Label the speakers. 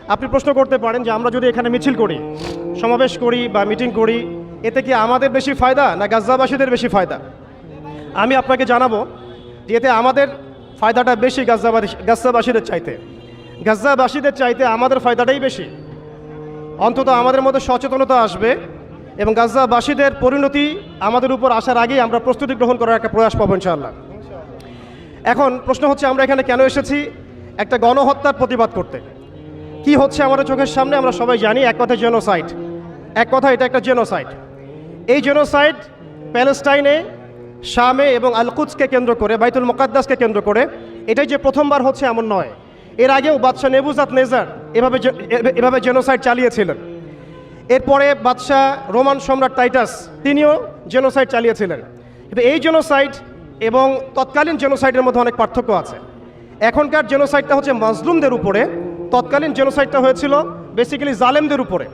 Speaker 1: আপনি প্রশ্ন করতে পারেন যে আমরা যদি এখানে মিছিল করি, সমাবেশ করি বা মিটিং করি, এতে কি আমাদের বেশি ফায়দা না গাজ্জাবাসীদের বেশি ফায়দা? আমি আপনাকে জানাবো যে এতে আমাদের ফায়দাটা বেশি গাজ্জাবাসীদের চাইতে। গাজ্জাবাসীদের চাইতে আমাদের ফায়দাটাই বেশি। অন্তত আমাদের মধ্যে সচেতনতা আসবে এবং গাজ্জাবাসীদের পরিণতি আমাদের উপর আসার আগেই আমরা প্রস্তুতি গ্রহণ করার একটা প্রয়াস পাবো ইনশাআল্লাহ। এখন প্রশ্ন হচ্ছে আমরা এখানে কেন এসেছি? একটা গণহত্যার প্রতিবাদ করতে। কি হচ্ছে আমাদের চোখের সামনে আমরা সবাই জানি, এক কথা জেনোসাইড। এক কথা এটা একটা জেনোসাইড। এই জেনোসাইড প্যালেস্টাইনে, শামে এবং আল-কুদসকে কেন্দ্র করে, বাইতুল মুকাদ্দাসকে কেন্দ্র করে, এটাই যে প্রথমবার হচ্ছে এমন নয়। এর আগেও বাদশাহ নেবুজাদনেজার এভাবে জেনোসাইড চালিয়েছিলেন। এরপরে বাদশাহ রোমান সম্রাট টাইটাস তিনিও জেনোসাইড চালিয়েছিলেন। কিন্তু এই জেনোসাইড এবং তৎকালীন জেনোসাইডের মধ্যে অনেক পার্থক্য আছে। এখনকার জেনোসাইডটা হচ্ছে মাজলুমদের উপরে, তৎকালীন জেনোসাইডটা হয়েছিল বেসিক্যালি জালেমদের উপরে।